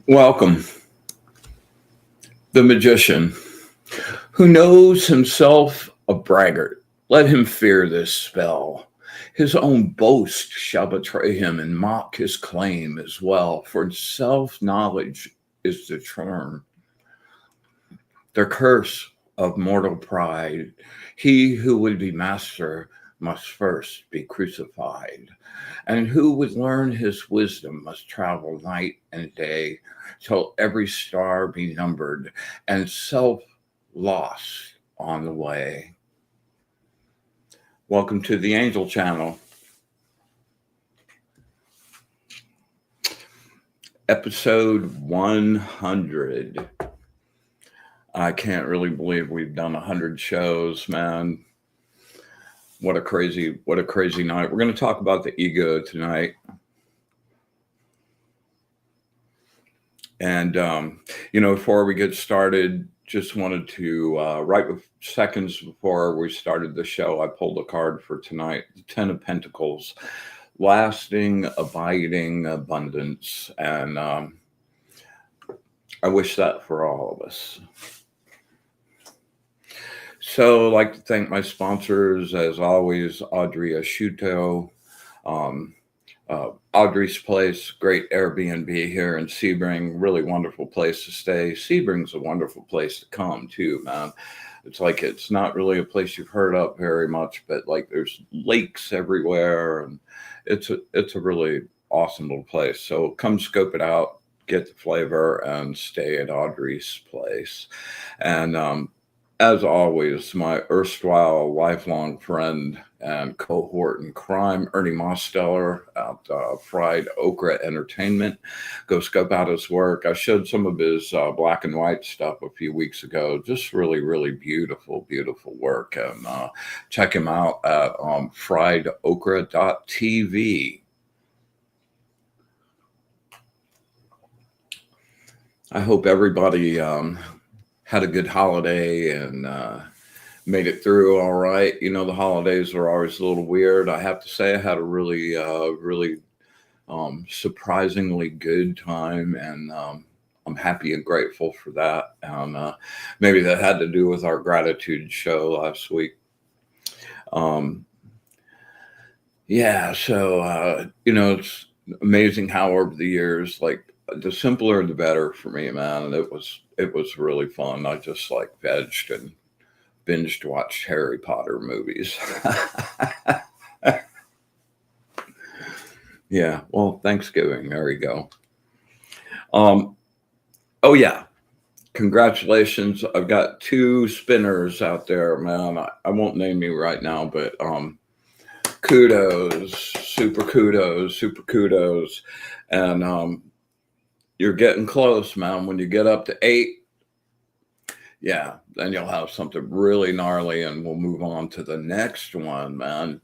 Welcome, the magician, who knows himself a braggart. Let him fear this spell. His own boast shall betray him and mock his claim as well, for self knowledge is the charm. The curse of mortal pride. He who would be master must first be crucified. And who would learn his wisdom must travel night and day till every star be numbered and self lost on the way. Welcome to the Angel Channel, episode 100. I can't really believe we've done 100 shows, man. What a crazy night. We're going to talk about the ego tonight. And, before we get started, just wanted to, right seconds before we started the show, I pulled a card for tonight, the Ten of Pentacles, lasting, abiding abundance. And I wish that for all of us. So I'd like to thank my sponsors, as always, Audrey Asciutto, Audrey's Place, great Airbnb here in Sebring, really wonderful place to stay. Sebring's a wonderful place to come too, man. It's not really a place you've heard of very much, but like there's lakes everywhere, and it's a really awesome little place. So come scope it out, get the flavor, and stay at Audrey's Place. And as always, my erstwhile lifelong friend and cohort in crime, Ernie Mosteller at Fried Okra Entertainment. Go scope out his work. I showed some of his black and white stuff a few weeks ago. Just really, really beautiful, beautiful work. And check him out at friedokra.tv. I hope everybody had a good holiday and made it through all right. You know, the holidays are always a little weird. I have to say I had a really, really surprisingly good time, and I'm happy and grateful for that. And maybe that had to do with our gratitude show last week. So, it's amazing how over the years, like, the simpler the better for me, man. And it was really fun. I just like vegged and binged watched Harry Potter movies. Yeah, well, Thanksgiving, there we go. Oh yeah, congratulations. I've got 2 spinners out there, man. I won't name you right now, but kudos, super kudos. And you're getting close, man. When you get up to 8, yeah, then you'll have something really gnarly, and we'll move on to the next one, man.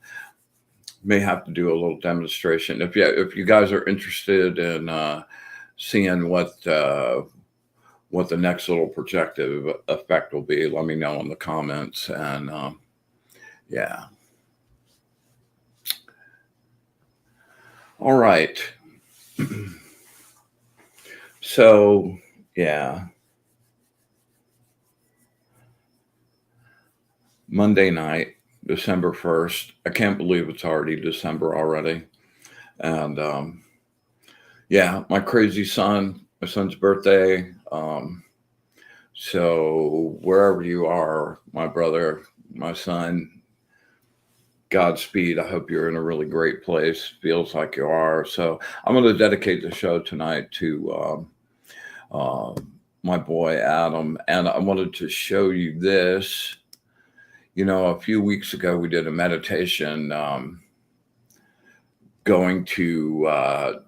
May have to do a little demonstration. If you guys are interested in seeing what the next little projective effect will be, let me know in the comments. And yeah. All right. So, yeah. Monday night, December 1st. I can't believe it's already December already. And my crazy son, my son's birthday. So wherever you are, my brother, my son, Godspeed. I hope you're in a really great place. Feels like you are. So I'm going to dedicate the show tonight to my boy Adam, and I wanted to show you this. You know, a few weeks ago we did a meditation going to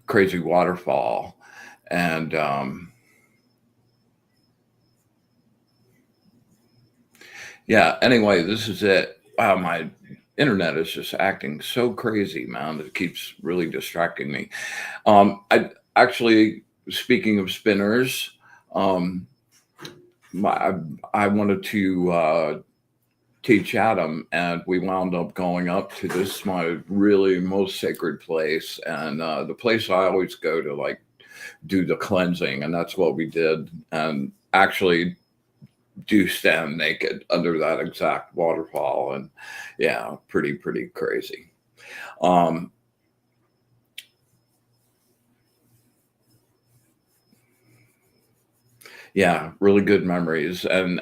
Crazy Waterfall, and anyway, this is it. Wow, my internet is just acting so crazy, man. It keeps really distracting me. I actually, speaking of spinners, I wanted to teach Adam, and we wound up going up to this my really most sacred place, and the place I always go to like do the cleansing, and that's what we did, and actually do stand naked under that exact waterfall, and yeah, pretty crazy. Um, yeah, really good memories. And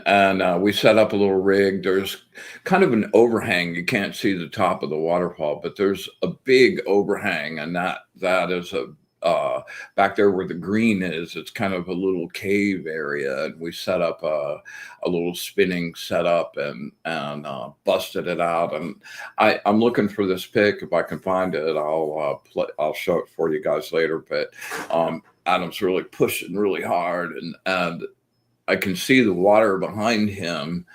we set up a little rig. There's kind of an overhang. You can't see the top of the waterfall, but there's a big overhang, and that is a back there where the green is. It's kind of a little cave area, and we set up a little spinning setup and busted it out. And I'm looking for this pic. If I can find it, I'll show it for you guys later. But Adam's really pushing really hard, and I can see the water behind him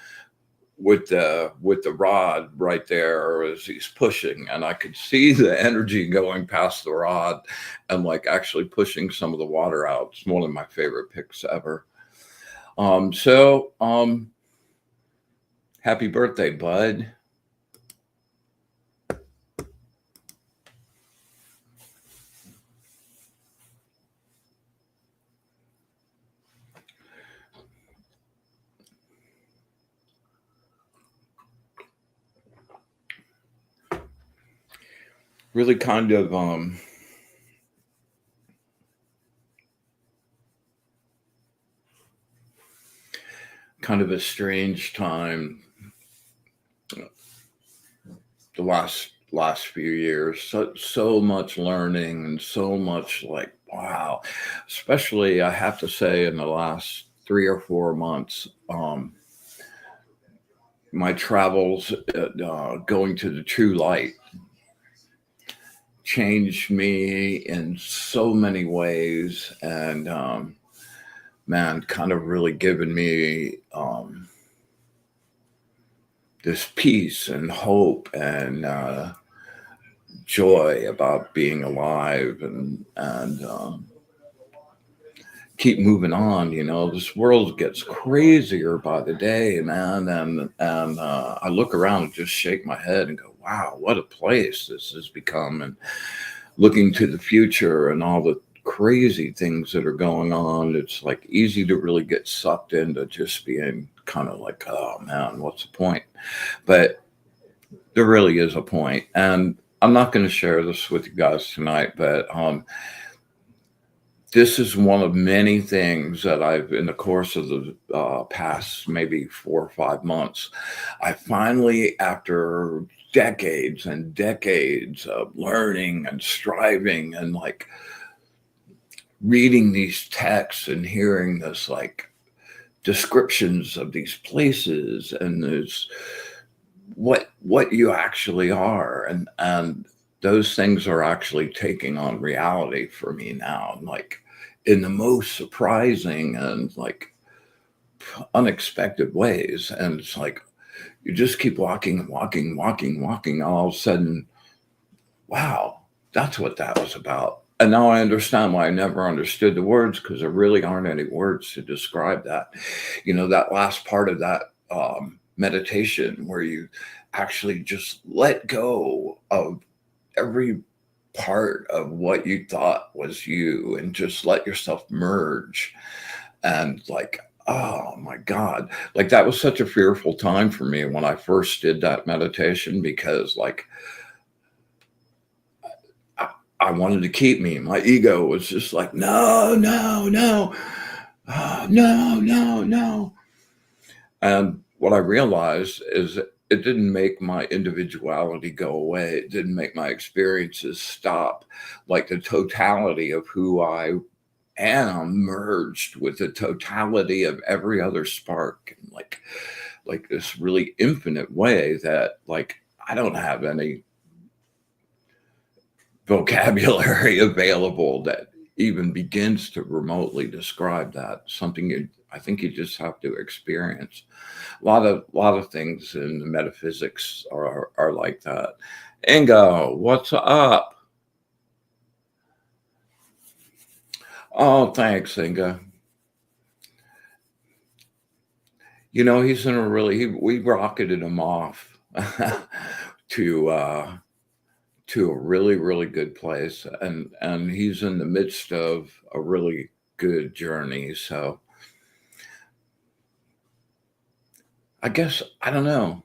with the rod right there as he's pushing, and I could see the energy going past the rod and like actually pushing some of the water out. It's one of my favorite pics ever. Happy birthday, bud. Really kind of kind of a strange time the last few years. So much learning and so much like wow, especially I have to say in the last 3 or 4 months. My travels going to the true light changed me in so many ways, and man, kind of really given me this peace and hope and joy about being alive, and keep moving on. This world gets crazier by the day, man, and I look around and just shake my head and go, wow, what a place this has become. And looking to the future and all the crazy things that are going on, it's like easy to really get sucked into just being kind of like, oh man, what's the point? But there really is a point, and I'm not going to share this with you guys tonight, but this is one of many things that I've, in the course of the past maybe 4 or 5 months, I finally, after decades and decades of learning and striving and like reading these texts and hearing this like descriptions of these places and this what you actually are, and those things are actually taking on reality for me now, like in the most surprising and like unexpected ways. And it's like you just keep walking and walking, and all of a sudden, wow, that's what that was about. And now I understand why I never understood the words, because there really aren't any words to describe that. That last part of that meditation where you actually just let go of every part of what you thought was you and just let yourself merge, and like, oh my god, like that was such a fearful time for me when I first did that meditation, because like I wanted to keep me. My ego was just like, no, no, no, no, no, no. And what I realized is it didn't make my individuality go away. It didn't make my experiences stop. Like the totality of who I am merged with the totality of every other spark, and like this really infinite way that like I don't have any vocabulary available that even begins to remotely describe that. Something I think you just have to experience. A lot of things in the metaphysics are like that. Ingo, what's up? Oh, thanks, Inga. He's in a we rocketed him off to to a really, really good place, and he's in the midst of a really good journey. So I guess I don't know.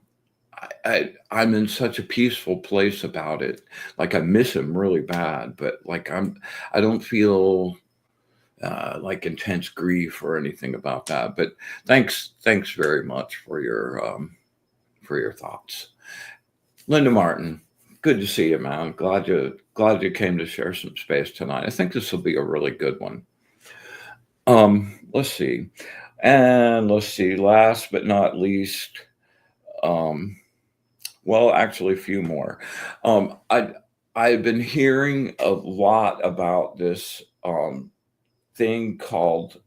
I'm in such a peaceful place about it. Like I miss him really bad, but I don't feel like intense grief or anything about that. But thanks very much for your thoughts. Linda Martin, good to see you, man. Glad you came to share some space tonight. I think this will be a really good one. Let's see. And let's see, last but not least, um, well, actually a few more. I've been hearing a lot about this thing called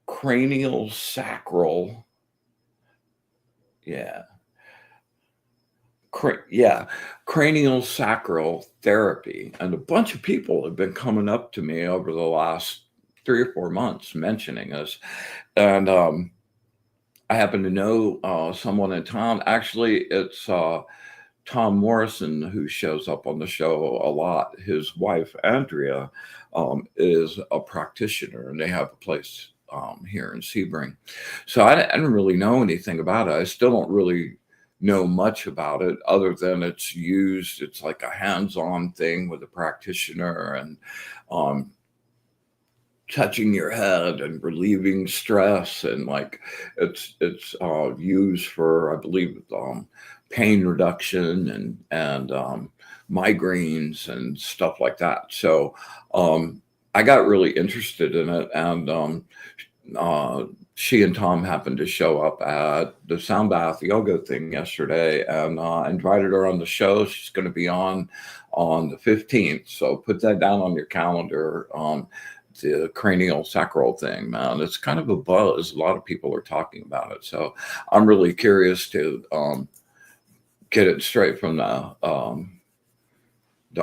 cranial sacral. Yeah. Yeah, cranial sacral therapy. And a bunch of people have been coming up to me over the last 3 or 4 months mentioning this. And I happen to know someone in town. Actually, it's Tom Morrison who shows up on the show a lot. His wife, Andrea, is a practitioner, and they have a place here in Sebring. So I didn't really know anything about it. I still don't really know much about it other than it's like a hands-on thing with a practitioner, and um, touching your head and relieving stress, and like it's used for, I believe, pain reduction and migraines and stuff like that. So I got really interested in it, and uh, she and Tom happened to show up at the sound bath yoga thing yesterday, and invited her on the show. She's going to be on the 15th, so put that down on your calendar. The cranial sacral thing, man, it's kind of a buzz. A lot of people are talking about it, so I'm really curious to get it straight from the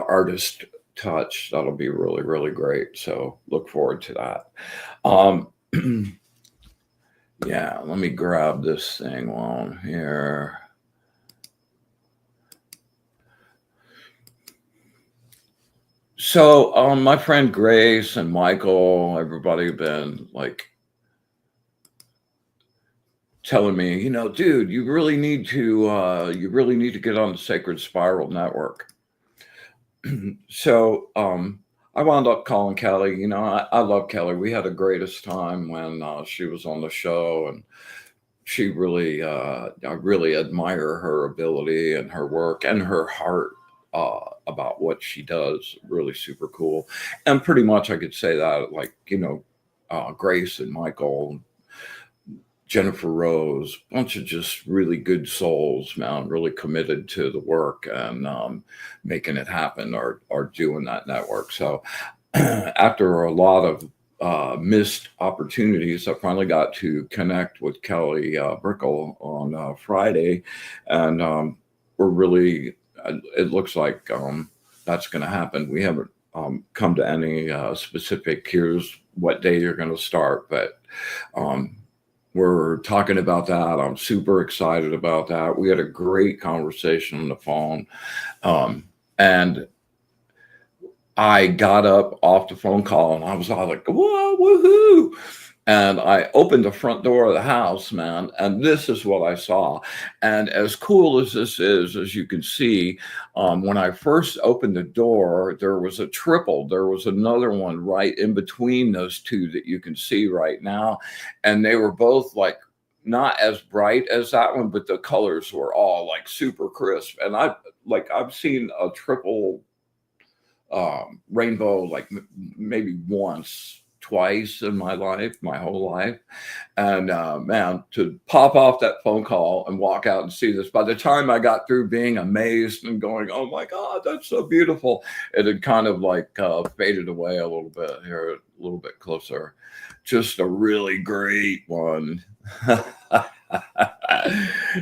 artist touch. That'll be really, really great. So look forward to that. Um, yeah, let me grab this thing while I'm here. So my friend Grace and Michael, everybody have been like telling me, dude, you really need to get on the Sacred Spiral Network. So I wound up calling Kelly. I love Kelly. We had the greatest time when she was on the show, and she really, I really admire her ability and her work and her heart about what she does. Really super cool. And pretty much I could say that, like, Grace and Michael, Jennifer Rose, bunch of just really good souls, man, really committed to the work and making it happen, or doing that network. So after a lot of missed opportunities, I finally got to connect with Kelly Brickle on Friday, and we're really, it looks like that's going to happen. We haven't come to any specific, here's what day you're going to start, but we're talking about that. I'm super excited about that. We had a great conversation on the phone. And I got up off the phone call, and I was all like, whoa, woohoo. And I opened the front door of the house, man, and this is what I saw. And as cool as this is, as you can see, when I first opened the door, there was a triple. There was another one right in between those two that you can see right now. And they were both like not as bright as that one, but the colors were all like super crisp. And I've seen a triple rainbow like maybe once, twice in my life, my whole life. And man, to pop off that phone call and walk out and see this, by the time I got through being amazed and going, oh my God, that's so beautiful, it had kind of like faded away a little bit. Here, a little bit closer. Just a really great one.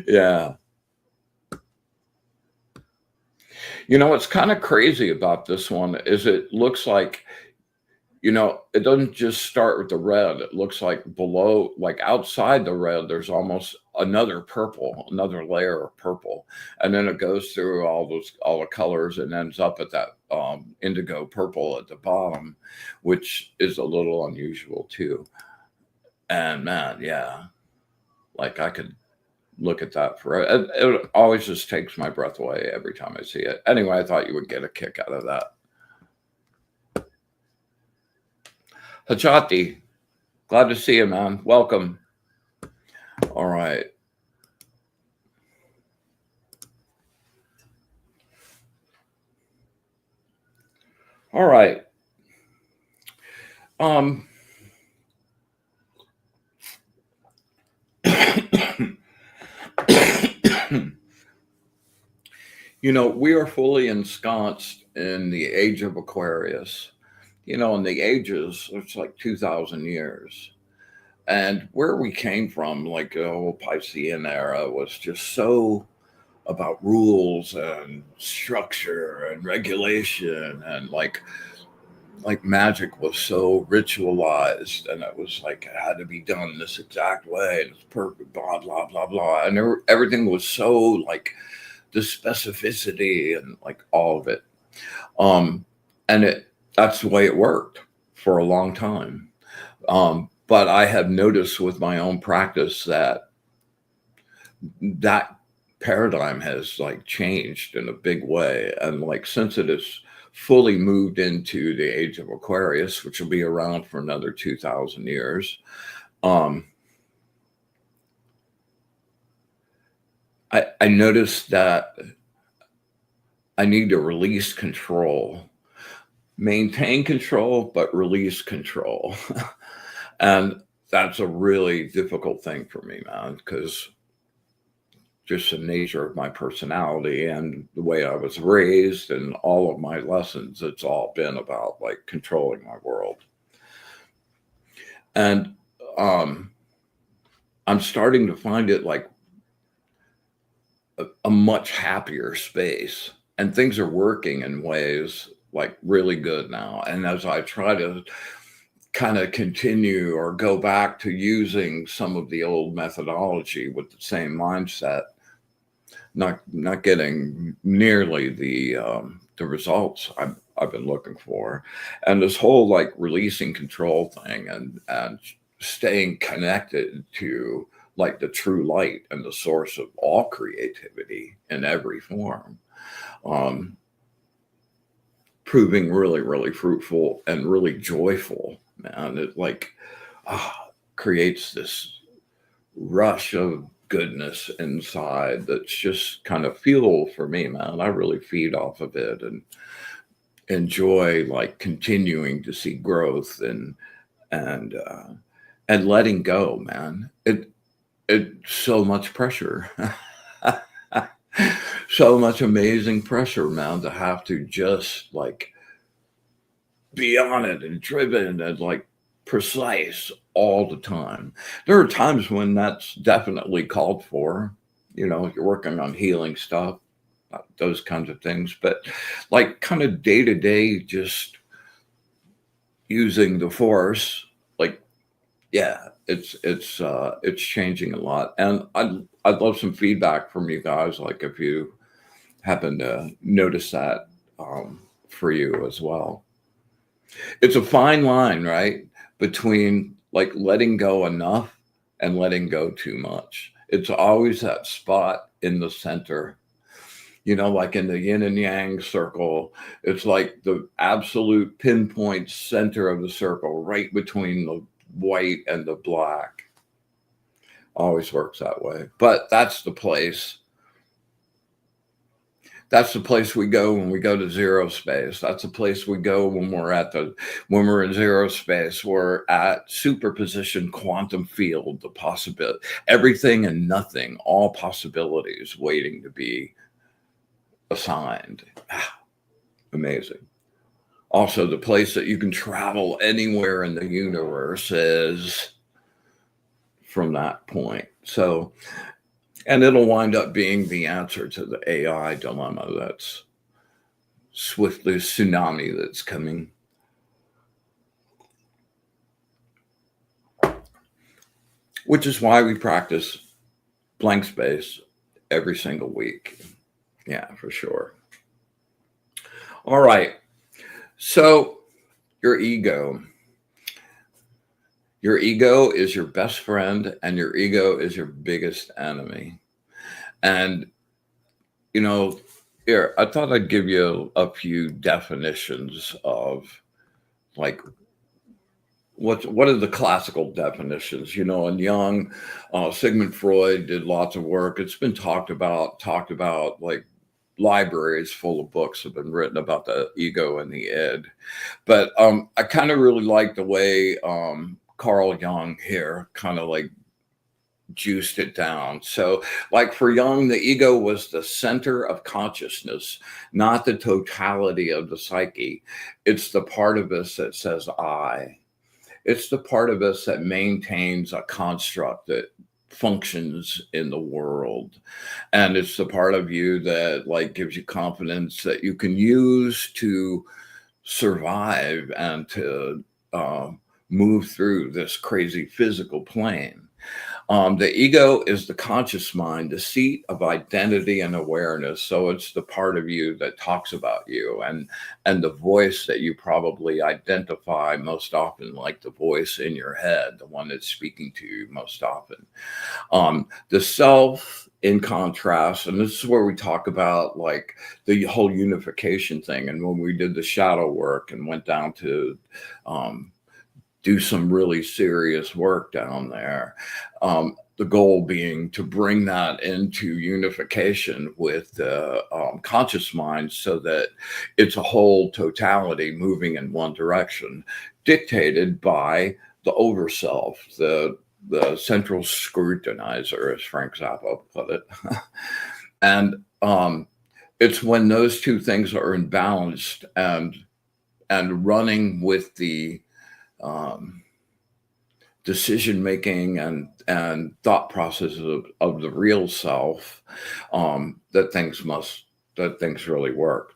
Yeah. What's kind of crazy about this one is it looks like it doesn't just start with the red. It looks like below, like outside the red, there's almost another purple, another layer of purple. And then it goes through all the colors and ends up at that indigo purple at the bottom, which is a little unusual too. And man, yeah, like I could look at that forever. It always just takes my breath away every time I see it. Anyway, I thought you would get a kick out of that. Hachati, glad to see you, man. Welcome. All right. All right. We are fully ensconced in the age of Aquarius. And the ages, it's like 2,000 years. And where we came from, like the old Piscean era, was just so about rules and structure and regulation, and like magic was so ritualized, and it was like it had to be done this exact way, and it's perfect, blah blah blah blah, and everything was so like the specificity and like all of it. And that's the way it worked for a long time. But I have noticed with my own practice that paradigm has like changed in a big way. And like since it is fully moved into the age of Aquarius, which will be around for another 2,000 years, I noticed that I need to release control, maintain control, but release control. And that's a really difficult thing for me, man, because just the nature of my personality and the way I was raised and all of my lessons, it's all been about like controlling my world. And I'm starting to find it like a much happier space, and things are working in ways like really good now. And as I try to kind of continue or go back to using some of the old methodology with the same mindset, not getting nearly the results I've been looking for. And this whole like releasing control thing and staying connected to like the true light and the source of all creativity in every form, proving really, really fruitful and really joyful, man. It like creates this rush of goodness inside that's just kind of fuel for me, man. I really feed off of it and enjoy like continuing to see growth and letting go, man. It's so much pressure. So much amazing pressure, man, to have to just like be on it and driven and like precise all the time. There are times when that's definitely called for. You're working on healing stuff, those kinds of things, but like kind of day to day, just using the force, like, yeah, it's changing a lot. And I'd love some feedback from you guys, like if you happen to notice that for you as well. It's a fine line, right, between like letting go enough and letting go too much. It's always that spot in the center, like in the yin and yang circle. It's like the absolute pinpoint center of the circle, right between the white and the black. Always works that way. But that's the place we go when we go to zero space. That's the place we go when we're in zero space. We're at superposition quantum field, the possibility, everything and nothing, all possibilities waiting to be assigned. Amazing. Also, the place that you can travel anywhere in the universe is from that point. So, and it'll wind up being the answer to the AI dilemma that's swiftly tsunami that's coming. which is why we practice blank space every single week. Yeah, for sure. All right. So your ego. Your ego is your best friend and your ego is your biggest enemy. And, you know, here, I thought I'd give you a few definitions of like what are the classical definitions, and Jung, Sigmund Freud did lots of work. It's been talked about, like libraries full of books have been written about the ego and the id. But I kind of really like the way Carl Jung here kind of like juiced it down. So, like for Jung, the ego was the center of consciousness, not the totality of the psyche. It's the part of us that says I. It's the part of us that maintains a construct that functions in the world. And it's the part of you that like gives you confidence that you can use to survive and to move through this crazy physical plane. The ego is the conscious mind, the seat of identity and awareness. So it's the part of you that talks about you and the voice that you probably identify most often, like the voice in your head, the one that's speaking to you most often. The self, in contrast, and this is where we talk about like the whole unification thing. And when we did the shadow work and went down to do some really serious work down there. The goal being to bring that into unification with the conscious mind so that it's a whole totality moving in one direction, dictated by the overself, the central scrutinizer, as Frank Zappa put it. And it's when those two things are imbalanced and running with the decision making and thought processes of the real self that things really work.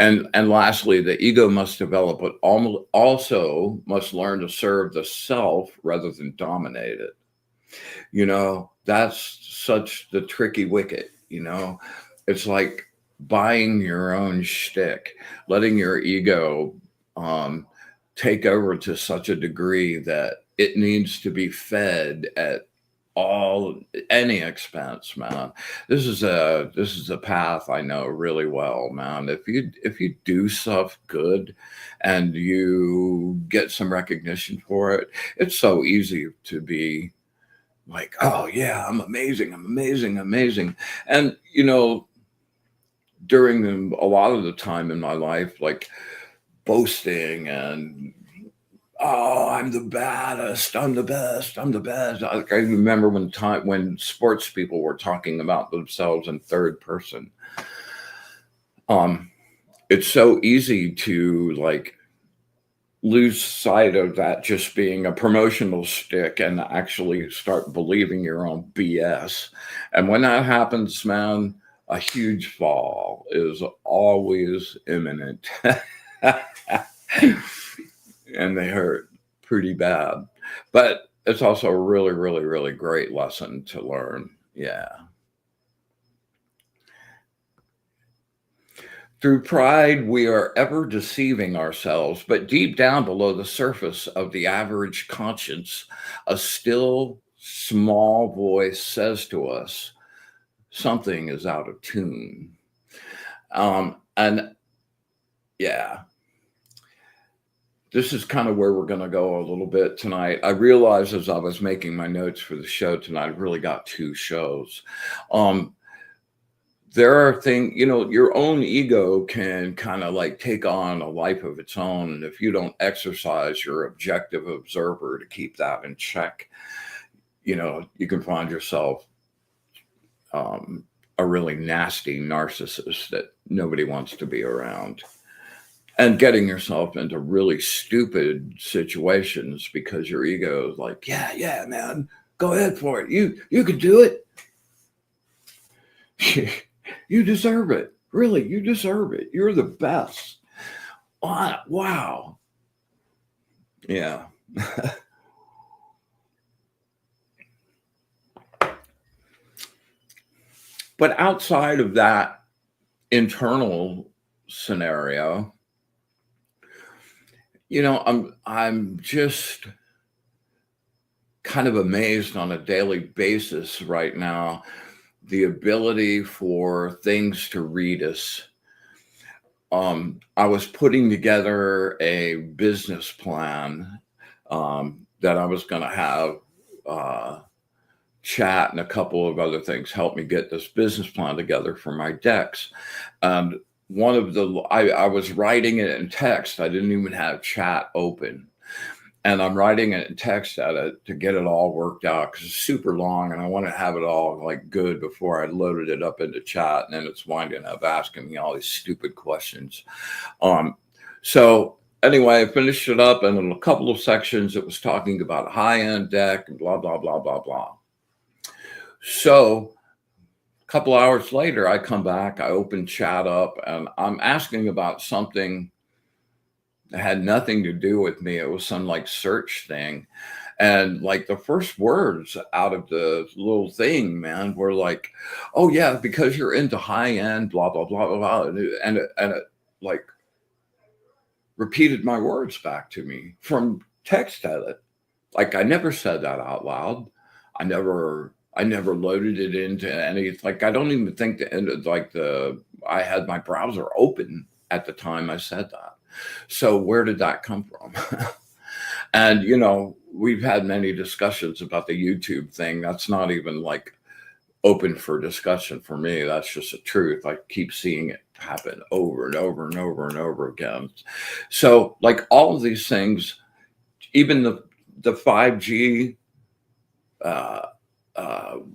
And lastly, the ego must develop, but also must learn to serve the self rather than dominate it. That's such the tricky wicket. It's like buying your own shtick, letting your ego take over to such a degree that it needs to be fed at any expense, man. This is a path I know really well, man. If you do stuff good and you get some recognition for it, it's so easy to be like, oh yeah, I'm amazing, I'm amazing, amazing. And during a lot of the time in my life, like boasting and oh, I'm the baddest, I'm the best, I'm the best. I remember when sports people were talking about themselves in third person. It's so easy to like lose sight of that just being a promotional stick and actually start believing your own BS. And when that happens, man, a huge fall is always imminent. And they hurt pretty bad. But it's also a really, really, really great lesson to learn. Yeah. Through pride, we are ever deceiving ourselves, but deep down below the surface of the average conscience, a still small voice says to us, something is out of tune. And yeah, this is kind of where we're going to go a little bit tonight. I realized as I was making my notes for the show tonight, I've really got two shows. There are things, your own ego can kind of like take on a life of its own. And if you don't exercise your objective observer to keep that in check, you can find yourself a really nasty narcissist that nobody wants to be around. And getting yourself into really stupid situations because your ego is like, yeah, man, go ahead for it. You can do it. You deserve it. Really, you deserve it. You're the best. Wow. Yeah. But outside of that internal scenario, I'm just kind of amazed on a daily basis right now, the ability for things to read us. I was putting together a business plan that I was going to have chat and a couple of other things help me get this business plan together for my decks. And one of I was writing it in text. I didn't even have chat open. And I'm writing it in text at it to get it all worked out because it's super long and I want to have it all like good before I loaded it up into chat. And then it's winding up asking me all these stupid questions. So anyway, I finished it up, and in a couple of sections, it was talking about high-end deck and blah, blah, blah, blah, blah. So a couple hours later, I come back, I open chat up, and I'm asking about something that had nothing to do with me. It was some like search thing. And like the first words out of the little thing, man, were like, oh yeah, because you're into high end, blah, blah, blah, blah, blah. And it like repeated my words back to me from text edit. Like I never said that out loud. I never loaded it into any, like, I don't even think the end of I had my browser open at the time I said that. So where did that come from? And, we've had many discussions about the YouTube thing. That's not even like open for discussion for me. That's just the truth. I keep seeing it happen over and over and over and over again. So like all of these things, even the 5G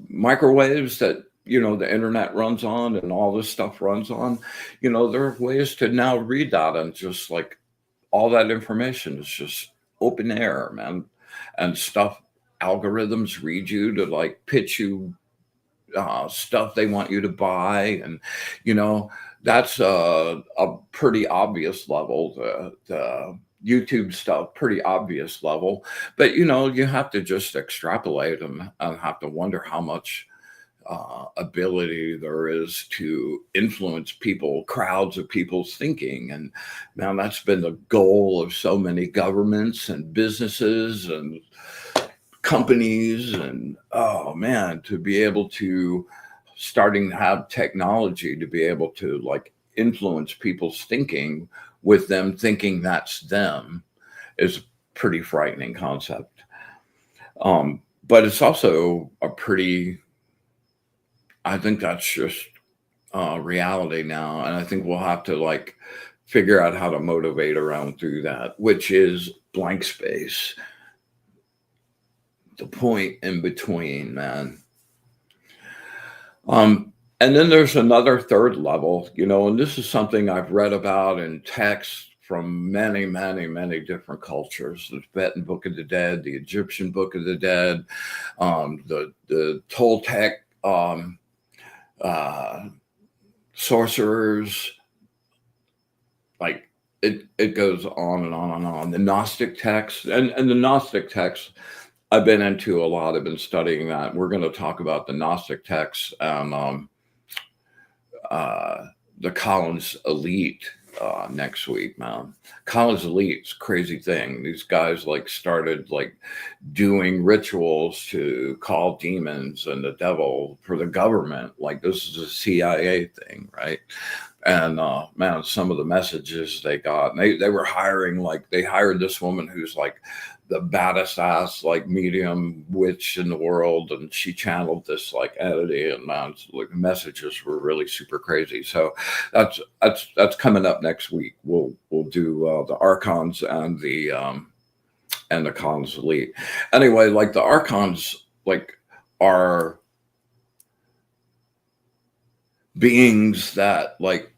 microwaves that the internet runs on and all this stuff runs on, there are ways to now read that, and just like all that information is just open air, man. And stuff, algorithms read you to like pitch you stuff they want you to buy. And that's a pretty obvious level. The YouTube stuff, pretty obvious level. But you have to just extrapolate and have to wonder how much ability there is to influence people, crowds of people's thinking. And now that's been the goal of so many governments and businesses and companies. And oh man, to be able to starting to have technology to be able to like influence people's thinking with them thinking that's them is a pretty frightening concept. But it's also I think that's just reality now. And I think we'll have to like figure out how to motivate around through that, which is blank space. The point in between, man. And then there's another third level, and this is something I've read about in texts from many, many, many different cultures. The Tibetan Book of the Dead, the Egyptian Book of the Dead, the Toltec sorcerers, like it goes on and on and on. The Gnostic texts and the Gnostic texts I've been into a lot. I've been studying that. We're going to talk about the Gnostic texts and the Collins Elite next week, man. Collins Elite's crazy thing. These guys like started like doing rituals to call demons and the devil for the government. Like this is a CIA thing, right? And man, some of the messages they got, they were hiring, like they hired this woman who's like the baddest ass like medium witch in the world, and she channeled this like entity, and man, like the messages were really super crazy. So that's coming up next week. We'll do the archons and the Collins Elite. Anyway, like the archons like are beings that like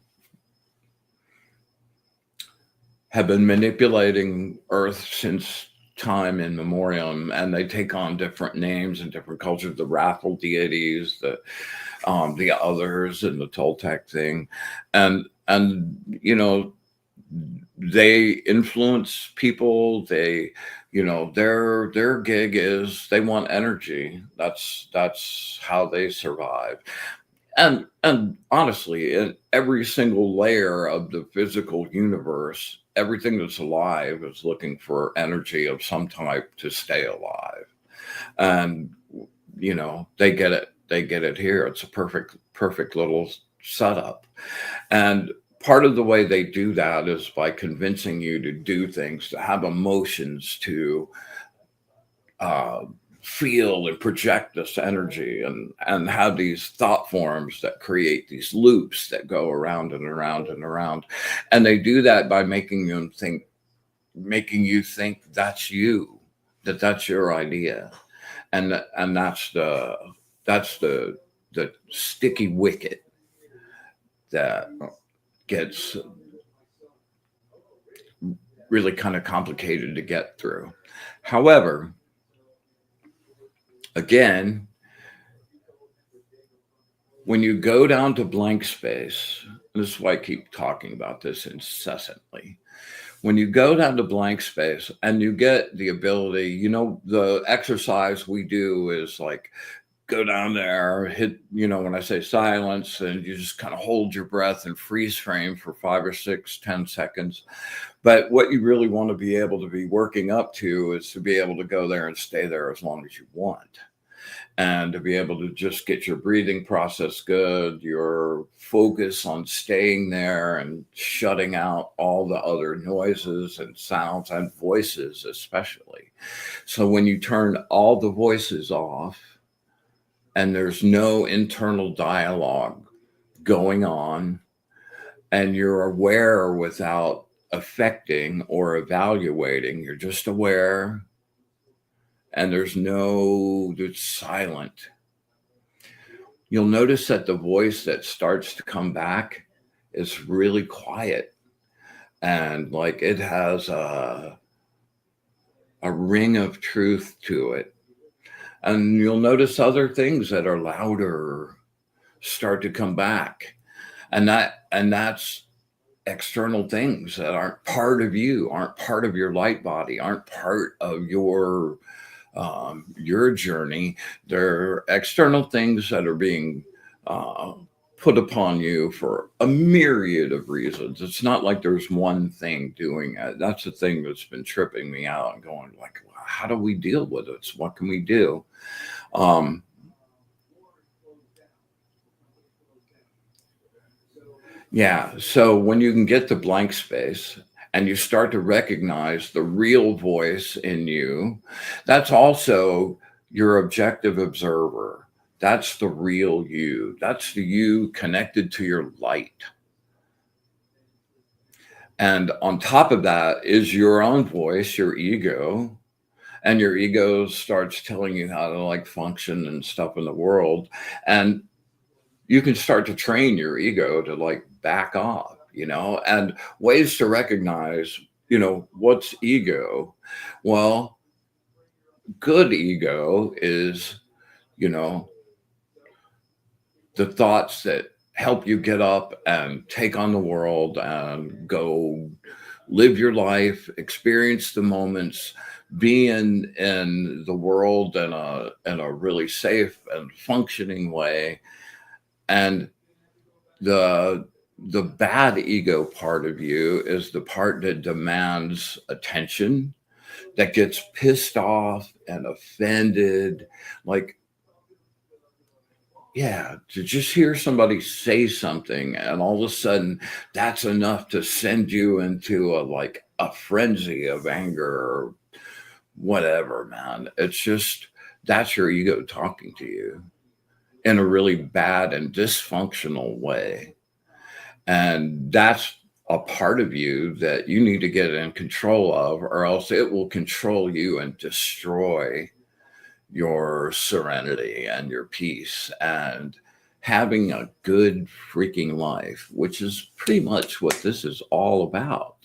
have been manipulating Earth since time in memoriam, and they take on different names in different cultures. The wrathful deities, the others, and the Toltec thing, and they influence people. They, their gig is they want energy. That's how they survive. And honestly, in every single layer of the physical universe, everything that's alive is looking for energy of some type to stay alive. And they get it. They get it here. It's a perfect little setup. And part of the way they do that is by convincing you to do things, to have emotions, to uh, feel and project this energy, and have these thought forms that create these loops that go around and around and around. And they do that by making you think that's you, that's your idea. And that's the sticky wicket that gets really kind of complicated to get through. However, again, when you go down to blank space, this is why I keep talking about this incessantly. When you go down to blank space and you get the ability, the exercise we do is like go down there, hit, when I say silence, and you just kind of hold your breath and freeze frame for 5 or 6, 10 seconds. But what you really want to be able to be working up to is to be able to go there and stay there as long as you want. And to be able to just get your breathing process good, your focus on staying there and shutting out all the other noises and sounds and voices, especially. So when you turn all the voices off and there's no internal dialogue going on, and you're aware without affecting or evaluating, you're just aware, and it's silent. You'll notice that the voice that starts to come back is really quiet, and like it has a ring of truth to it. And you'll notice other things that are louder start to come back. And that's external things that aren't part of you, aren't part of your light body, aren't part of your journey. They're external things that are being uh, put upon you for a myriad of reasons. It's not like there's one thing doing it. That's the thing that's been tripping me out and going like, how do we deal with it? What can we do? Um, yeah. So when you can get to blank space and you start to recognize the real voice in you, that's also your objective observer. That's the real you. That's the you connected to your light. And on top of that is your own voice, your ego. And your ego starts telling you how to like function and stuff in the world. And you can start to train your ego to like back off, and ways to recognize, what's ego. Well, good ego is, you know, the thoughts that help you get up and take on the world and go live your life, experience the moments, be in the world in a really safe and functioning way. And the the bad ego part of you is the part that demands attention, that gets pissed off and offended. Like, yeah, to just hear somebody say something and all of a sudden that's enough to send you into a frenzy of anger or whatever, man. It's just that's your ego talking to you in a really bad and dysfunctional way. And that's a part of you that you need to get in control of, or else it will control you and destroy your serenity and your peace and having a good freaking life, which is pretty much what this is all about.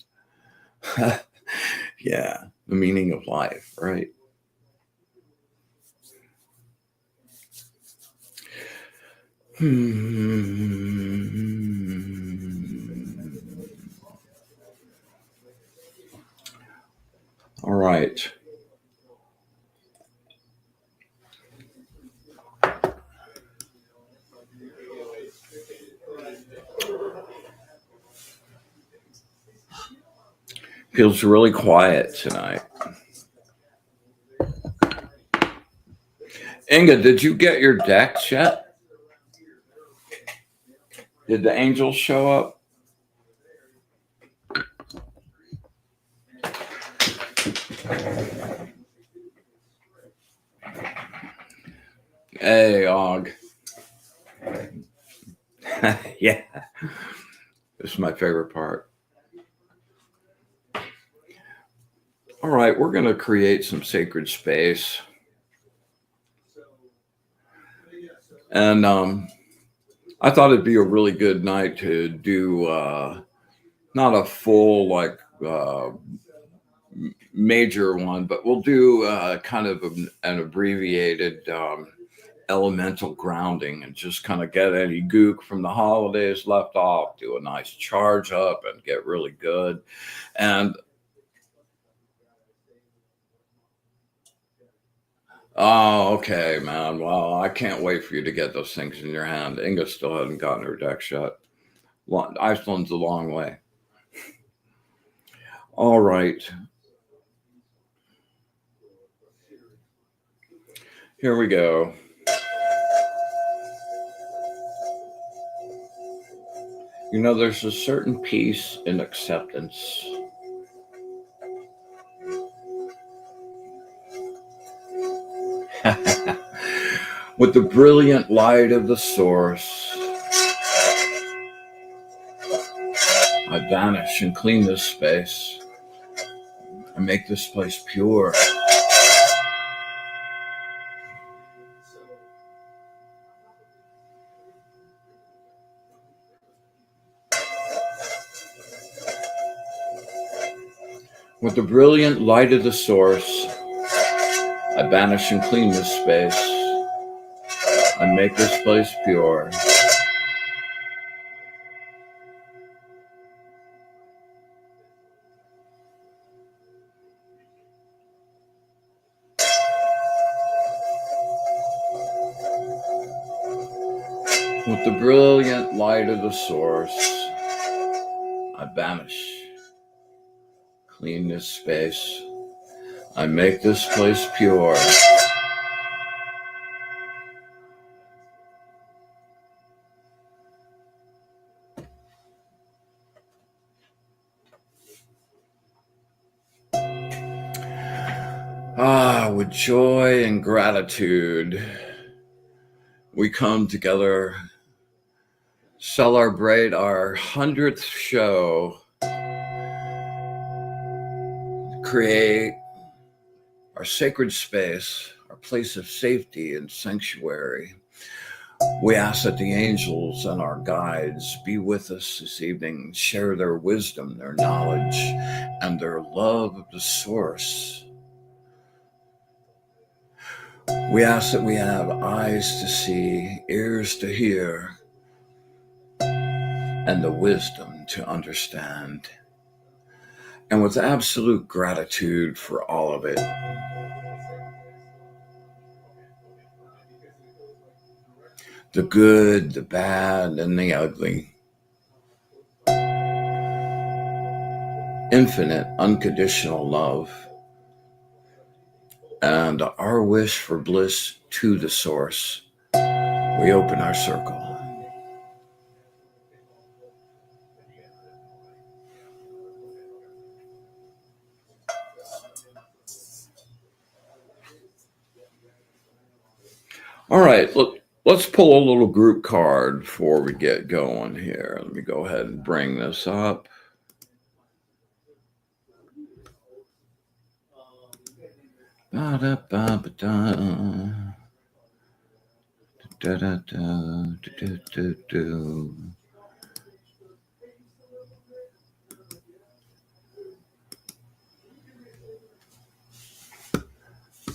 Yeah, the meaning of life, right? All right. Feels really quiet tonight. Inga, did you get your decks yet? Did the angels show up? Hey, Og. Yeah, this is my favorite part. All right, we're going to create some sacred space. And I thought it'd be a really good night to do not a full, like, major one, but we'll do kind of an abbreviated elemental grounding and just kind of get any gook from the holidays left off, do a nice charge up and get really good. And oh, okay, man. Well, I can't wait for you to get those things in your hand. Inga still hasn't gotten her deck shut. Iceland's a long way. All right. Here we go. You know, there's a certain peace in acceptance. With the brilliant light of the source, I vanish and clean this space. I make this place pure. With the brilliant light of the source, I banish and clean this space. I make this place pure. With the brilliant light of the source, I banish, clean this space. I make this place pure. With joy and gratitude, we come together, celebrate our 100th show, create our sacred space, our place of safety and sanctuary. We ask that the angels and our guides be with us this evening, share their wisdom, their knowledge, and their love of the source. We ask that we have eyes to see, ears to hear, and the wisdom to understand. And with absolute gratitude for all of it. The good, the bad, and the ugly. Infinite, unconditional love. And our wish for bliss to the source. We open our circle. All right, look, let's pull a little group card before we get going here. Let me go ahead and bring this up.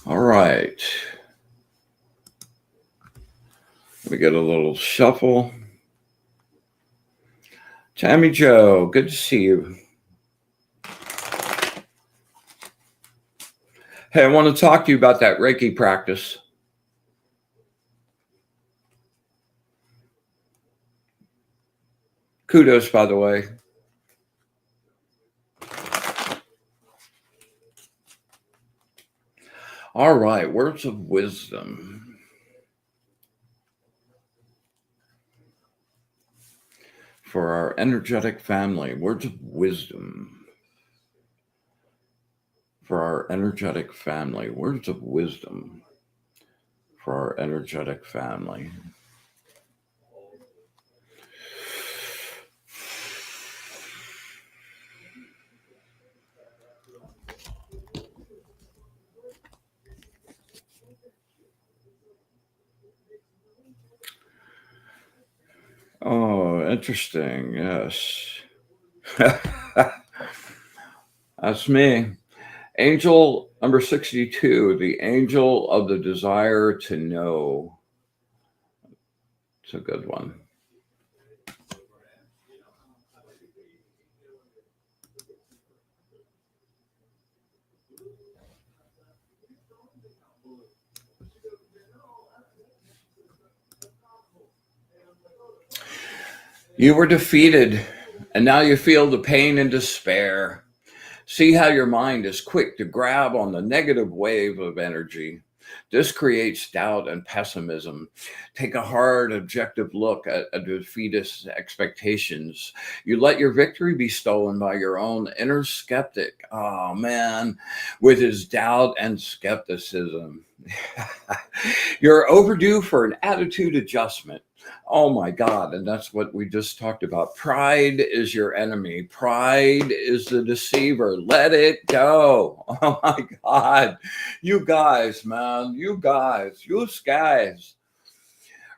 All right. We get a little shuffle. Tammy Joe, good to see you. Hey, I want to talk to you about that Reiki practice. Kudos, by the way. All right, words of wisdom for our energetic family. Words of wisdom for our energetic family. Words of wisdom for our energetic family. Oh, interesting. Yes. That's me. Angel number 62, the angel of the desire to know. It's a good one. You were defeated, and now you feel the pain and despair. See how your mind is quick to grab on the negative wave of energy. This creates doubt and pessimism. Take a hard, objective look at a defeatist's expectations. You let your victory be stolen by your own inner skeptic. Oh, man, with his doubt and skepticism. You're overdue for an attitude adjustment. Oh my God. And that's what we just talked about. Pride is your enemy. Pride is the deceiver. Let it go. Oh my God. You guys, man, you guys.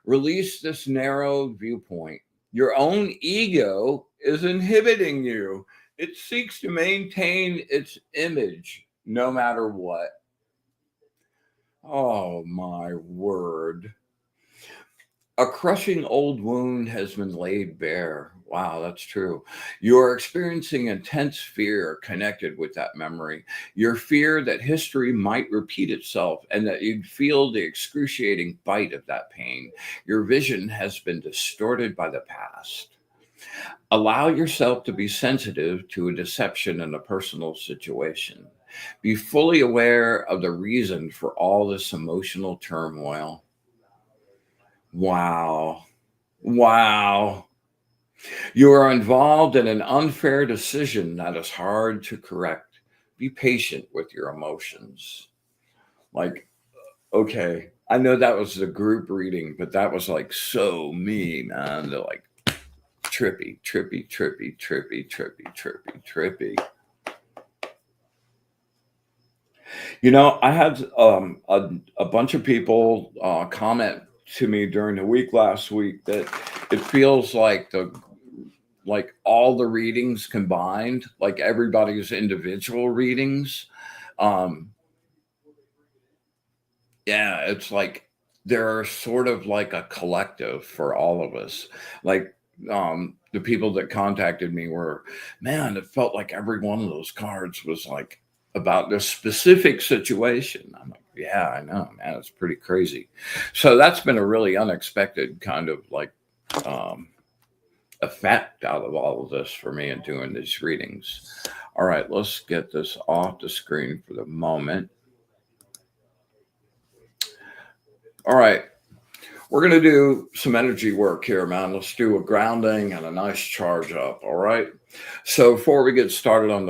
Release this narrow viewpoint. Your own ego is inhibiting you. It seeks to maintain its image no matter what. Oh my word. A crushing old wound has been laid bare. Wow, that's true. You're experiencing intense fear connected with that memory. Your fear that history might repeat itself and that you'd feel the excruciating bite of that pain. Your vision has been distorted by the past. Allow yourself to be sensitive to a deception in a personal situation. Be fully aware of the reason for all this emotional turmoil. Wow. Wow. You are involved in an unfair decision that is hard to correct. Be patient with your emotions. Like, okay, I know that was the group reading, but that was like so me, man. They're like trippy, trippy, trippy, trippy, trippy, trippy, trippy. You know, I had a bunch of people comment to me during the week last week that it feels like all the readings combined, like everybody's individual readings. Um, yeah, it's like they're sort of like a collective for all of us. Like the people that contacted me were, man, it felt like every one of those cards was like about this specific situation. I'm like, yeah, I know, man, it's pretty crazy. So that's been a really unexpected kind of like um, effect out of all of this for me in doing these readings. All right, let's get this off the screen for the moment. All right, we're going to do some energy work here, man. Let's do a grounding and a nice charge up, all right? So before we get started on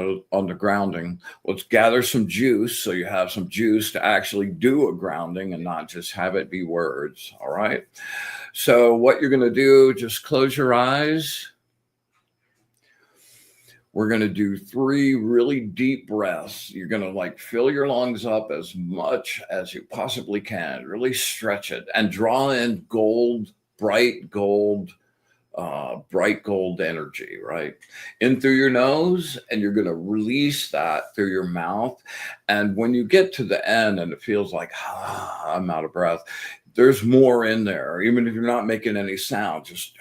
the grounding, let's gather some juice so you have some juice to actually do a grounding and not just have it be words, all right? So what you're going to do, just close your eyes. We're going to do 3 really deep breaths. You're going to like fill your lungs up as much as you possibly can. Really stretch it and draw in gold, bright gold energy, right? In through your nose, and you're going to release that through your mouth. And when you get to the end and it feels like, I'm out of breath, there's more in there. Even if you're not making any sound, just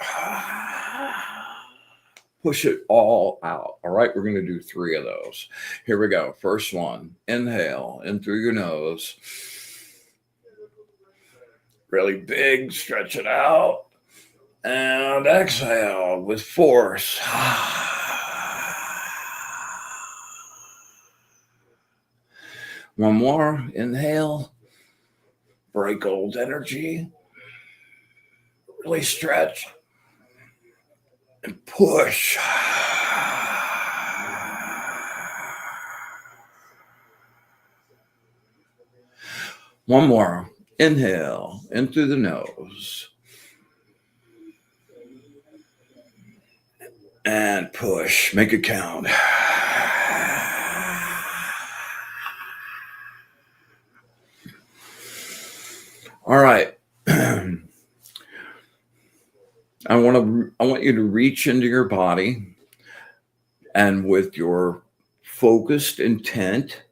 push it all out. All right, we're going to do 3 of those. Here we go. First one, inhale in through your nose. Really big, stretch it out. And exhale with force. One more. Inhale. Bright gold energy. Really stretch. And push. One more. Inhale in through the nose. And push. Make it count. All right. I want you to reach into your body, and with your focused intent,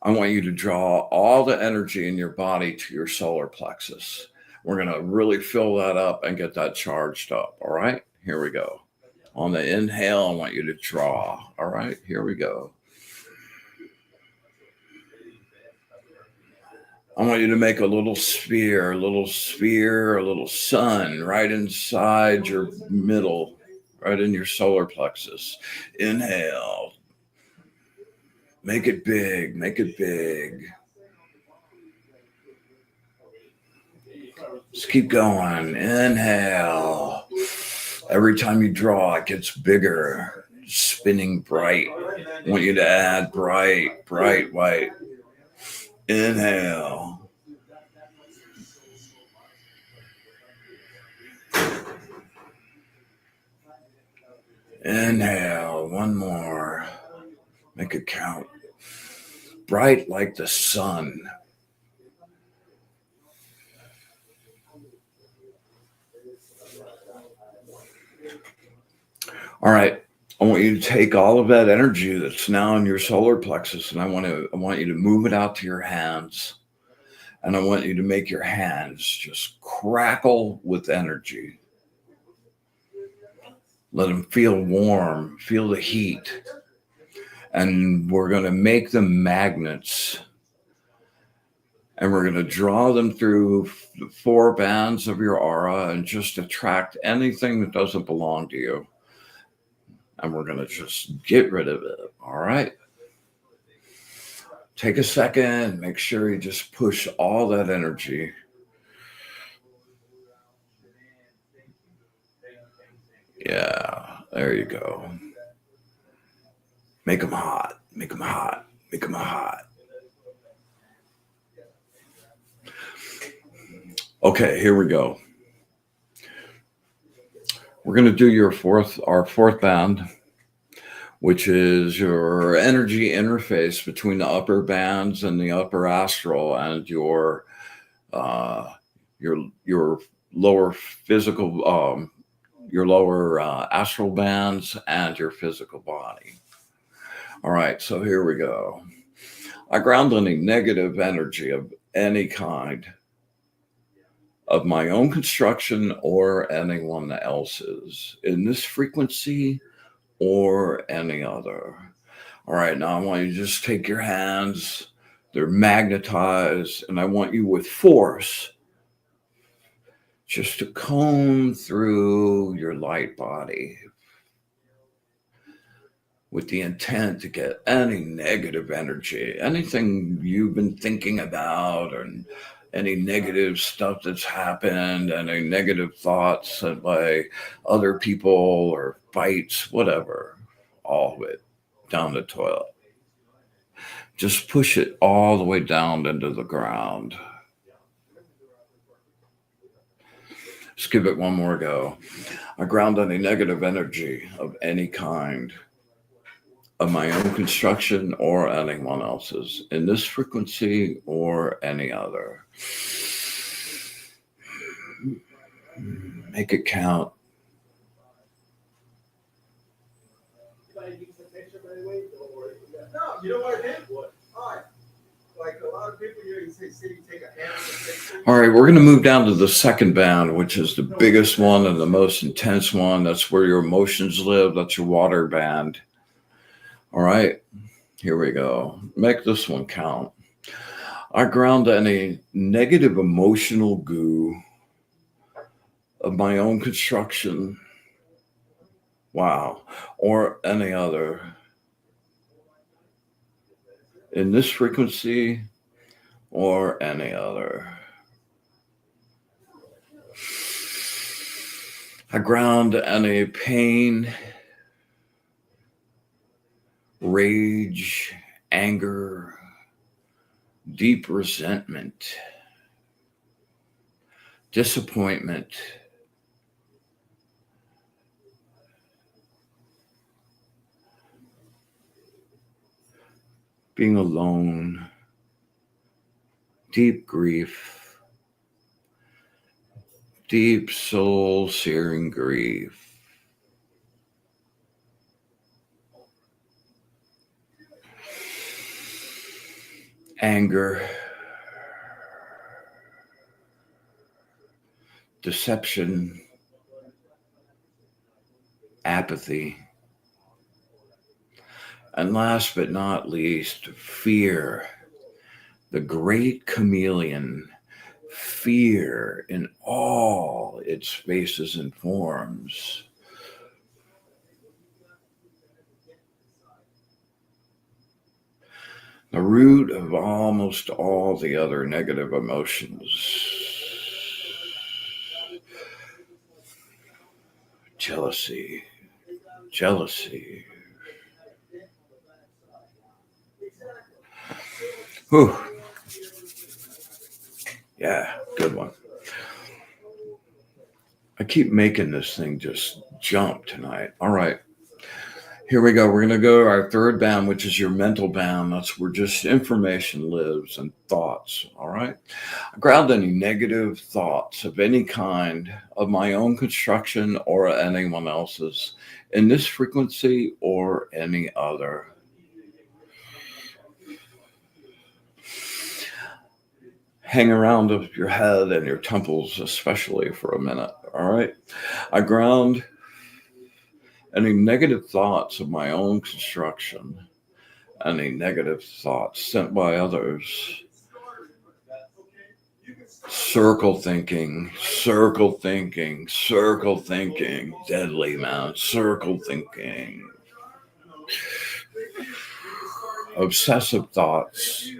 I want you to draw all the energy in your body to your solar plexus. We're going to really fill that up and get that charged up. All right, here we go. On the inhale, I want you to draw. All right, here we go. I want you to make a little sphere, a little sun right inside your middle, right in your solar plexus. Inhale. Make it big, make it big. Just keep going. Inhale. Every time you draw, it gets bigger, spinning bright. I want you to add bright white. Inhale. Inhale. One more. Make it count. Bright like the sun. All right. I want you to take all of that energy that's now in your solar plexus, and I want you to move it out to your hands. And I want you to make your hands just crackle with energy. Let them feel warm, feel the heat. And we're going to make them magnets. And we're going to draw them through the 4 bands of your aura and just attract anything that doesn't belong to you. And we're going to just get rid of it. All right. Take a second. Make sure you just push all that energy. Yeah, there you go. Make them hot. Make them hot. Make them hot. Okay, here we go. We're going to do our fourth band, which is your energy interface between the upper bands and the upper astral and your lower physical, your lower astral bands and your physical body. All right, so here we go. I ground any negative energy of any kind of my own construction or anyone else's in this frequency or any other. All right, now I want you to just take your hands, they're magnetized, and I want you with force just to comb through your light body with the intent to get any negative energy, anything you've been thinking about, and any negative stuff that's happened, any negative thoughts by other people or fights, whatever, all of it down the toilet. Just push it all the way down into the ground. Just give it one more go. I ground any negative energy of any kind of my own construction or anyone else's in this frequency or any other. Make it count. No, you know what I did? What? Hi. Like a lot of people here, you say, take a hand. All right, we're going to move down to the second band, which is the biggest one and the most intense one. That's where your emotions live. That's your water band. All right, here we go. Make this one count. I ground any negative emotional goo of my own construction, or any other in this frequency or any other. I ground any pain, rage, anger, deep resentment, disappointment, being alone, deep grief, deep soul-searing grief. Anger, deception, apathy, and last but not least, fear, the great chameleon, fear in all its faces and forms. The root of almost all the other negative emotions. Jealousy. Whew. Yeah, good one. I keep making this thing just jump tonight. All right. Here we go. We're going to go to our third band, which is your mental band. That's where just information lives and thoughts. All right. I ground any negative thoughts of any kind of my own construction or anyone else's in this frequency or any other. Hang around of your head and your temples, especially for a minute. All right. I ground any negative thoughts of my own construction, any negative thoughts sent by others. Circle thinking, deadly, man. Circle thinking. Obsessive thoughts,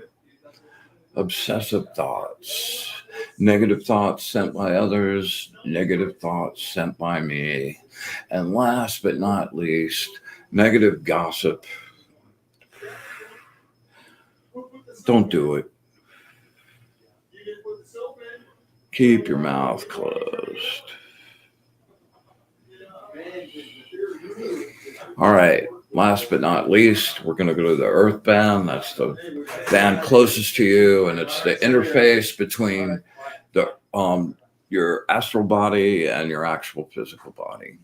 negative thoughts sent by others, negative thoughts sent by me. And last but not least, negative gossip. Don't do it. Keep your mouth closed. All right. Last but not least, we're going to go to the Earth band. That's the band closest to you, and it's the interface between the your astral body and your actual physical body.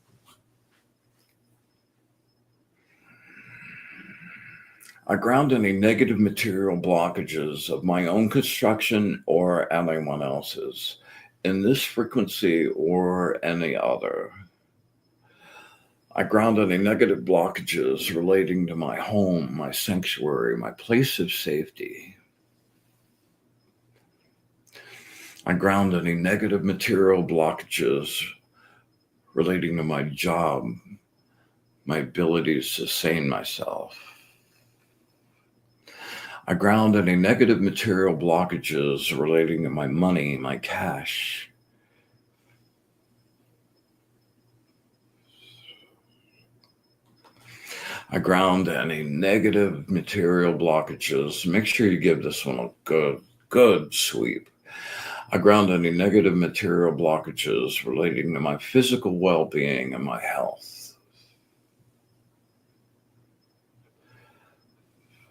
I ground any negative material blockages of my own construction or anyone else's in this frequency or any other. I ground any negative blockages relating to my home, my sanctuary, my place of safety. I ground any negative material blockages relating to my job, my ability to sustain myself. I ground any negative material blockages relating to my money, my cash. I ground any negative material blockages. Make sure you give this one a good sweep. I ground any negative material blockages relating to my physical well-being and my health.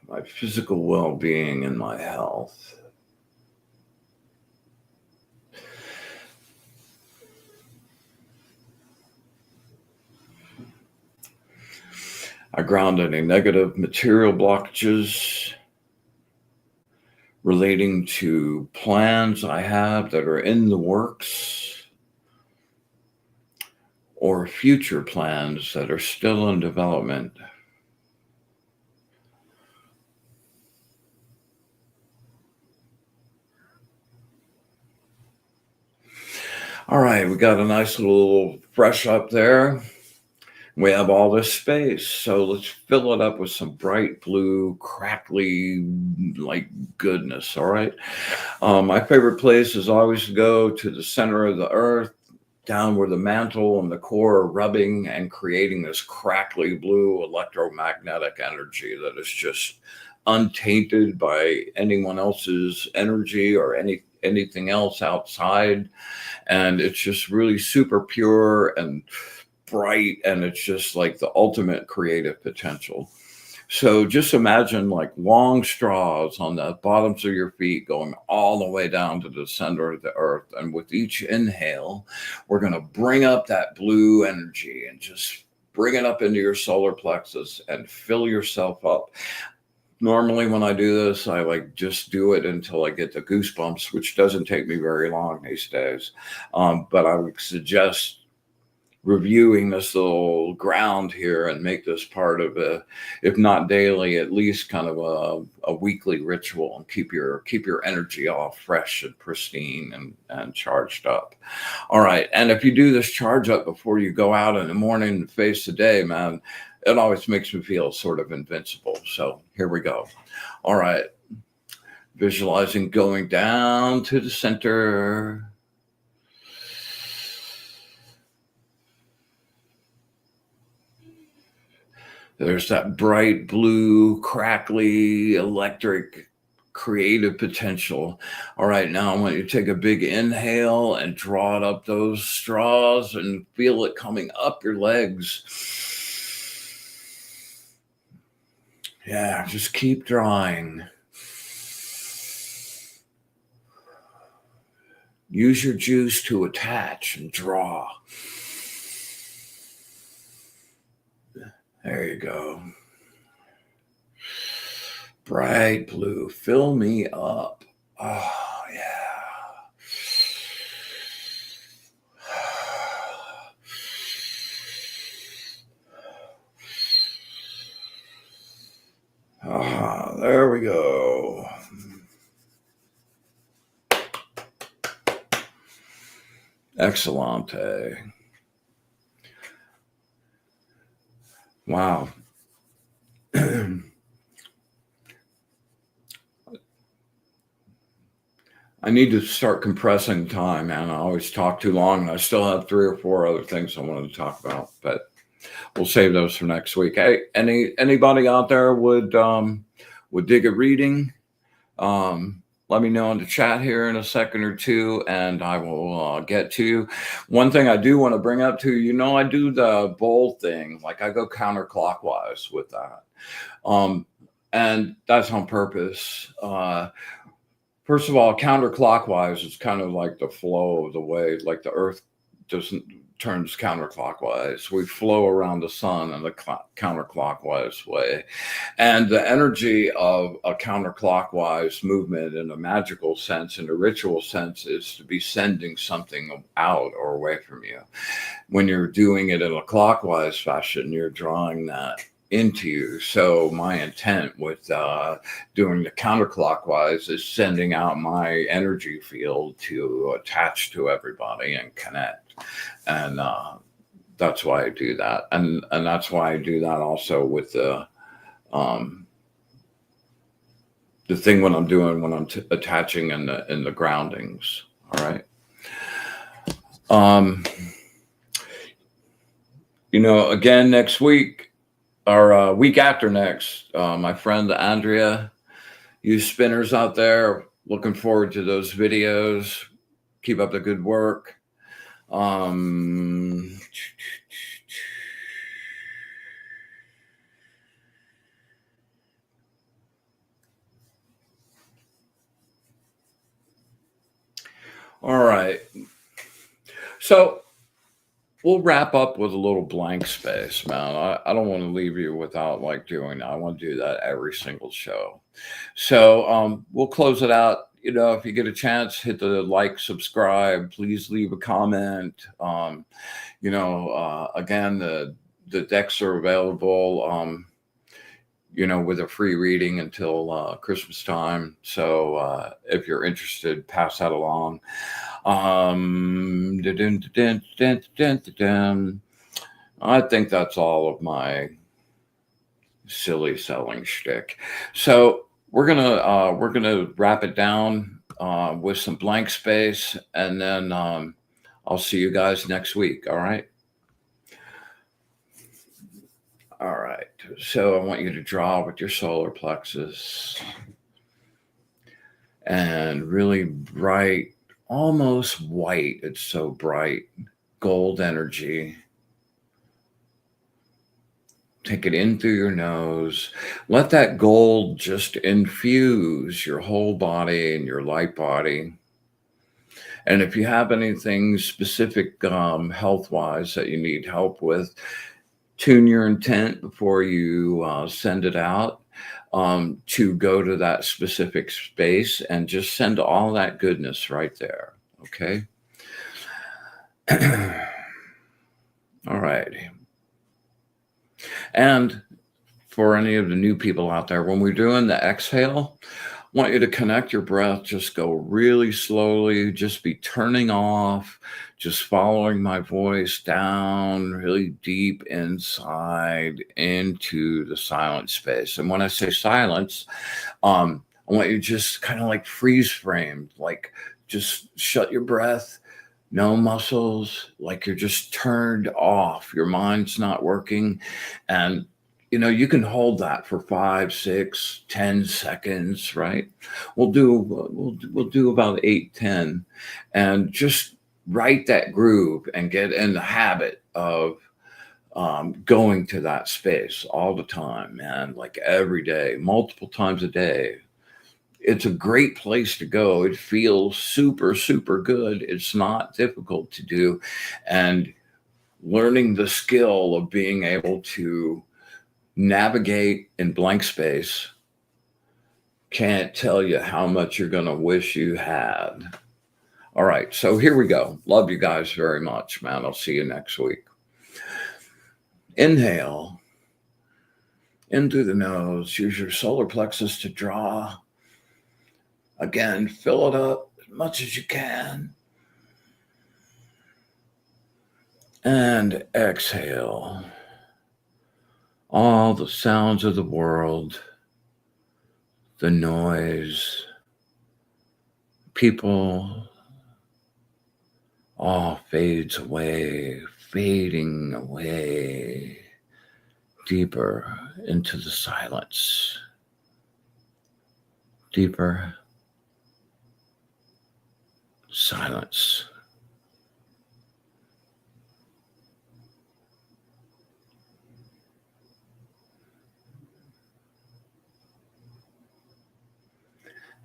My physical well-being and my health. I ground any negative material blockages relating to plans I have that are in the works or future plans that are still in development. All right, we got a nice little fresh up there. We have all this space, so let's fill it up with some bright blue, crackly, like goodness. All right. My favorite place is always to go to the center of the earth, down where the mantle and the core are rubbing and creating this crackly blue electromagnetic energy that is just untainted by anyone else's energy or anything else outside. And it's just really super pure and bright, and it's just like the ultimate creative potential. So just imagine like long straws on the bottoms of your feet going all the way down to the center of the earth. And with each inhale, we're going to bring up that blue energy and just bring it up into your solar plexus and fill yourself up. Normally when I do this, I like just do it until I get the goosebumps, which doesn't take me very long these days. But I would suggest reviewing this little ground here and make this part of a, if not daily, at least kind of a weekly ritual, and keep your energy all fresh and pristine and charged up. All right. And if you do this charge up before you go out in the morning and face the day, man, it always makes me feel sort of invincible. So here we go. All right. Visualizing going down to the center. There's that bright blue, crackly, electric, creative potential. All right, now I want you to take a big inhale and draw it up those straws and feel it coming up your legs. Yeah, just keep drawing. Use your juice to attach and draw. There you go. Bright blue, fill me up. Oh, yeah. Ah, there we go. Excellente. Wow. I need to start compressing time, man. I always talk too long, and I still have 3 or 4 other things I wanted to talk about, but we'll save those for next week. Hey, anybody out there would dig a reading? Let me know in the chat here in a second or two, and I will get to you. One thing I do want to bring up to you, I do the bowl thing. Like I go counterclockwise with that. And that's on purpose. First of all, counterclockwise is kind of like the flow of the way, like the earth turns counterclockwise. We flow around the sun in the counterclockwise way. And the energy of a counterclockwise movement in a magical sense, in a ritual sense, is to be sending something out or away from you. When you're doing it in a clockwise fashion, you're drawing that into you. So my intent with doing the counterclockwise is sending out my energy field to attach to everybody and connect. And that's why I do that. And that's why I do that also with the thing when I'm doing, when I'm attaching in the groundings. All right. Again, next week, or week after next, my friend Andrea, you spinners out there, looking forward to those videos. Keep up the good work. All right. So we'll wrap up with a little blank space, man. I don't want to leave you without doing that. I want to do that every single show. So we'll close it out. If you get a chance, hit the like, subscribe, please leave a comment. Again, the decks are available, with a free reading until Christmas time. So if you're interested, pass that along. I think that's all of my silly selling shtick. So we're gonna wrap it down with some blank space, and then I'll see you guys next week. All right. All right. So I want you to draw with your solar plexus and really bright, almost white. It's so bright, gold energy. Take it in through your nose. Let that gold just infuse your whole body and your light body. And if you have anything specific health-wise that you need help with, tune your intent before you send it out to go to that specific space and just send all that goodness right there. Okay. All right. And for any of the new people out there, when we're doing the exhale, I want you to connect your breath, just go really slowly, just be turning off, just following my voice down really deep inside into the silent space. And when I say silence, I want you just kind of like freeze framed, like just shut your breath, no muscles, like you're just turned off. Your mind's not working. And you can hold that for 5, 6, 10 seconds, right? We'll do about 8, 10, and just write that groove and get in the habit of going to that space all the time, man. Like every day, multiple times a day. It's a great place to go. It feels super, super good. It's not difficult to do, and learning the skill of being able to navigate in blank space, can't tell you how much you're going to wish you had. All right, so here we go. Love you guys very much, man. I'll see you next week. Inhale in through the nose. Use your solar plexus to draw. Again, fill it up as much as you can. And exhale. All the sounds of the world, the noise, people, all fades away, fading away deeper into the silence, deeper silence.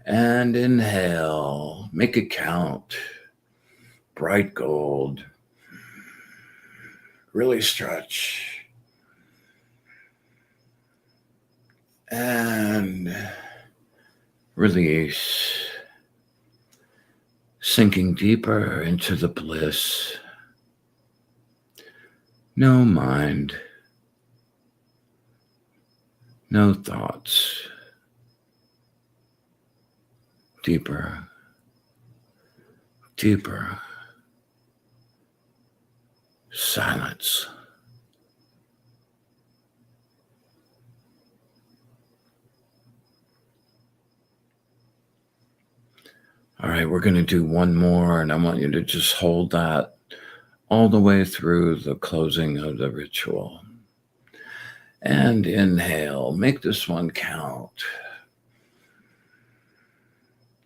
And inhale, make it count. Bright gold. Really stretch. And release. Sinking deeper into the bliss. No mind. No thoughts. Deeper, deeper silence. All right, we're going to do one more, and I want you to just hold that all the way through the closing of the ritual. And inhale, make this one count.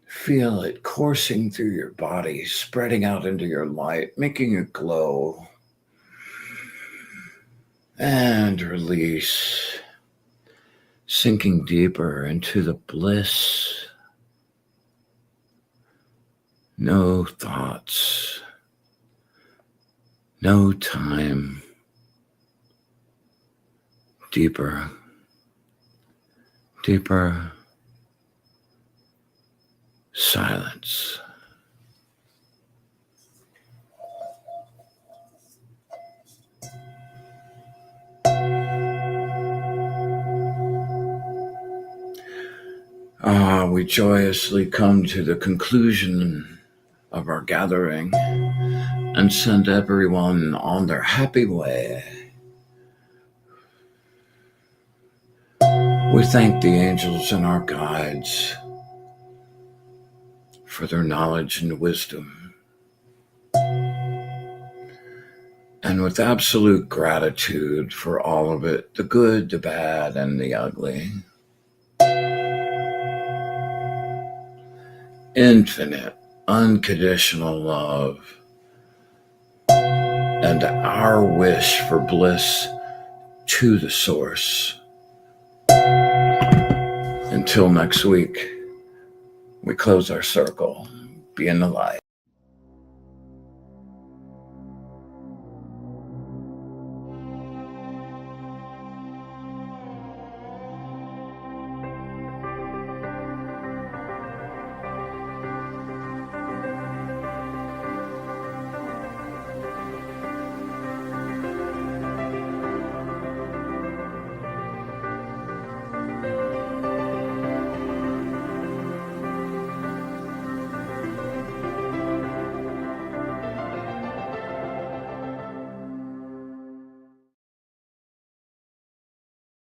Feel it coursing through your body, spreading out into your light, making it glow. And release, sinking deeper into the bliss. No thoughts, no time. Deeper, deeper silence. We joyously come to the conclusion of our gathering and send everyone on their happy way. We thank the angels and our guides for their knowledge and wisdom. And with absolute gratitude for all of it, the good, the bad, and the ugly. Infinite, unconditional love, and our wish for bliss to the source. Until next week, we close our circle. Be in the light.